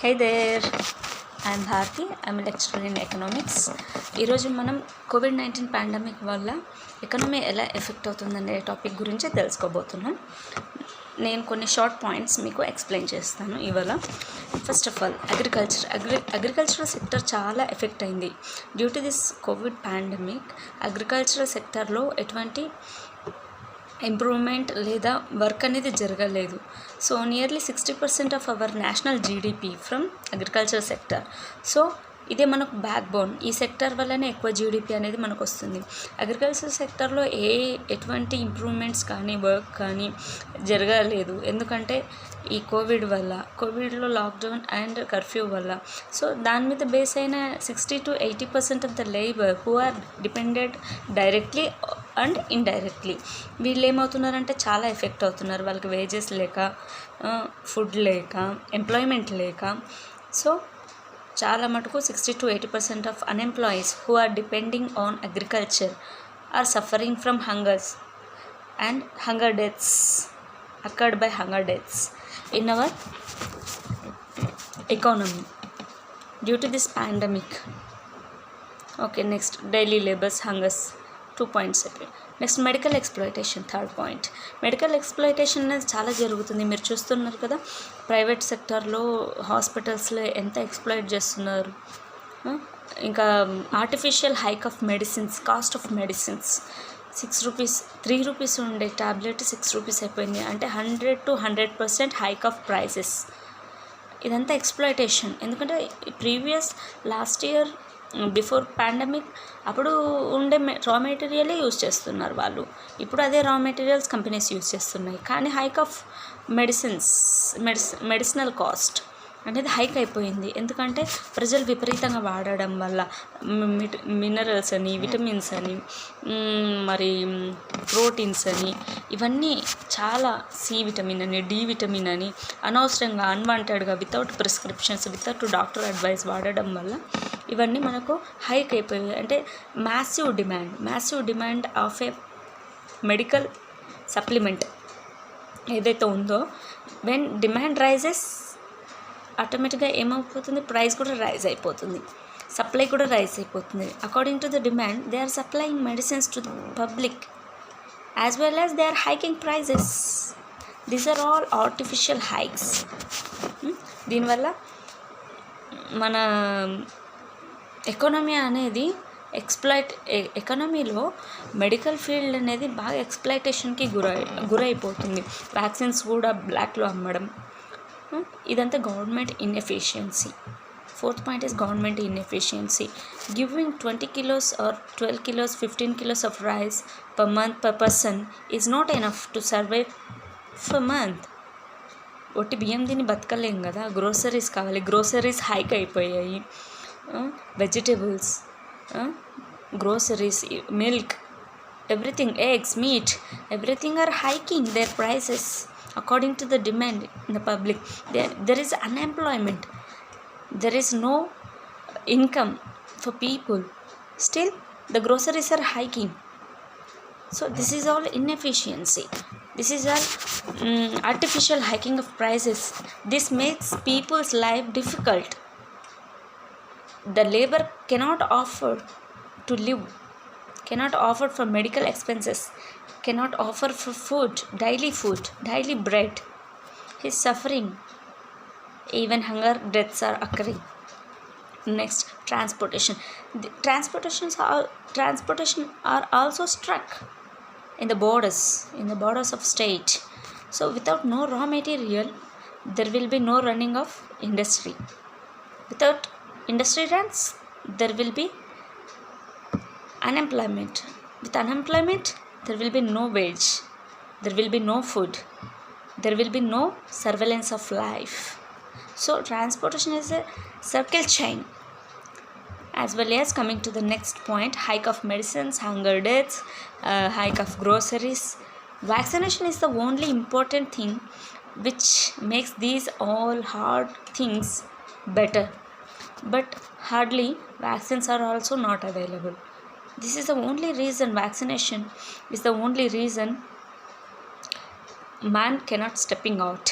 Hey there, I'm Bharti. I'm a lecturer in economics. ఈరోజు మనం COVID-19 pandemic వల్ల economy ఎలా ఎఫెక్ట్ అవుతుందనే టాపిక్ గురించి తెలుసుకోబోతున్నాం. నేను కొన్ని షార్ట్ పాయింట్స్ మీకు ఎక్స్ప్లెయిన్ చేస్తాను ఇవాళ. First of all agricultural sector చాలా ఎఫెక్ట్ అయింది. Due to this Covid pandemic agricultural సెక్టర్లో ఎటువంటి ఇంప్రూవ్మెంట్ లేదా వర్క్ అనేది జరగలేదు. So nearly 60% of our national GDP from agriculture sector. So ఇదే మనకు బ్యాక్ బోన్. ఈ సెక్టర్ వల్లనే ఎక్కువ జీడిపి అనేది మనకు వస్తుంది. అగ్రికల్చర్ సెక్టర్లో ఎటువంటి ఇంప్రూవ్మెంట్స్ కానీ వర్క్ కానీ జరగలేదు. ఎందుకంటే ఈ కోవిడ్లో లాక్డౌన్ అండ్ కర్ఫ్యూ వల్ల. సో దాని మీద బేస్ అయిన 60 to 80% of the labour who are depended directly and indirectly వీళ్ళు ఏమవుతున్నారంటే చాలా ఎఫెక్ట్ అవుతున్నారు. వాళ్ళకి వేజెస్ లేక, ఫుడ్ లేక, ఎంప్లాయ్మెంట్ లేక. సో చాలా మటుకు 60 to 80% of unemployees who are depending on agriculture are suffering from hungers and hunger deaths occurred by hunger deaths in our economy due to this pandemic. Okay, next daily labors hungers 2 points. Next medical exploitation, third point. Medical exploitation అనేది చాలా జరుగుతుంది. మీరు చూస్తున్నారు కదా, private సెక్టర్లో హాస్పిటల్స్లో ఎంత exploit చేస్తున్నారు. ఇంకా artificial hike of medicines, cost of medicines 6 rupees, 3 rupees ఉండే ట్యాబ్లెట్ 6 రూపీస్ అయిపోయింది. అంటే 100 to 100% హైక్ ఆఫ్ ప్రైసెస్. ఇదంతా ఎక్స్ప్లాయిటేషన్. ఎందుకంటే previous last year before pandemic అప్పుడు ఉండే రా మెటీరియలే యూజ్ చేస్తున్నారు వాళ్ళు. ఇప్పుడు అదే రా మెటీరియల్స్ కంపెనీస్ యూజ్ చేస్తున్నాయి. కానీ హైక్ ఆఫ్ మెడిసినల్ కాస్ట్ అనేది హైక్ అయిపోయింది. ఎందుకంటే ప్రజలు విపరీతంగా వాడడం వల్ల మినరల్స్ అని, విటమిన్స్ అని, మరి ప్రోటీన్స్ అని, ఇవన్నీ చాలా, సి విటమిన్ అని, డి విటమిన్ అని అనవసరంగా అన్వాంటెడ్గా without prescriptions, without doctor advice వాడడం వల్ల ఇవన్నీ మనకు హైక్ అయిపోయాయి. అంటే massive demand of a medical supplement ఏదైతే ఉందో, వెన్ డిమాండ్ రైజెస్ ఆటోమేటిక్గా ఏమైపోతుంది, ప్రైస్ కూడా రైజ్ అయిపోతుంది, సప్లై కూడా రైజ్ అయిపోతుంది. According to the demand they are supplying medicines to the public as well as they are hiking prices. These are all artificial hikes. దీనివల్ల మన ఎకానమీ అనేది ఎకానమీలో మెడికల్ ఫీల్డ్ అనేది బాగా ఎక్స్ప్లాయిటేషన్కి గురైపోతుంది. వ్యాక్సిన్స్ కూడా బ్లాక్లో అమ్మడం, ఇదంతా government inefficiency. Fourth point is government inefficiency. Giving 20 kilos or 12 kilos, 15 kilos of rice per month per person is not enough to survive for month. ఒట్టి బియ్యం తిని బతకలేం కదా, గ్రోసరీస్ కావాలి. గ్రోసరీస్ హైక్ అయిపోయాయి. Vegetables, groceries, milk, everything, eggs, meat, everything are hiking their prices according to the demand in the public. There is unemployment, there is no income for people, still the groceries are hiking. So this is all inefficiency, this is all artificial hiking of prices. This makes people's life difficult. The labor cannot offer to live, cannot offer for medical expenses, cannot offer for food, daily bread. He is suffering. Even hunger deaths are occurring. Next, transportation. The transportation are also stuck in the borders of state. So without no raw material there will be no running of industry. Without industry runs there will be unemployment. With unemployment there will be no wage, there will be no food, there will be no surveillance of life. So transportation is a circle chain. As well as coming to the next point, hike of medicines, hunger deaths, hike of groceries. Vaccination is the only important thing which makes these all hard things better. But hardly vaccines are also not available. This is the only reason, vaccination is the only reason man cannot stepping out.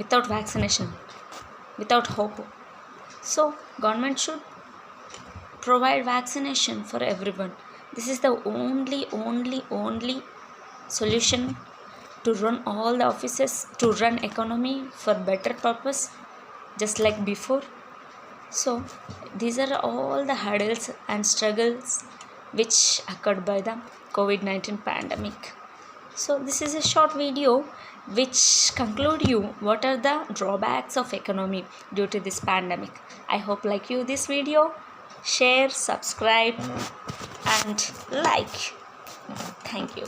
Without vaccination without hope. So government should provide vaccination for everyone. This is the only solution to run all the offices, to run economy for better purpose, just like before. So these are all the hurdles and struggles which occurred by the COVID-19 pandemic. So this is a short video which conclude you what are the drawbacks of economy due to this pandemic. I hope like you this video. Share, subscribe and like. Thank you.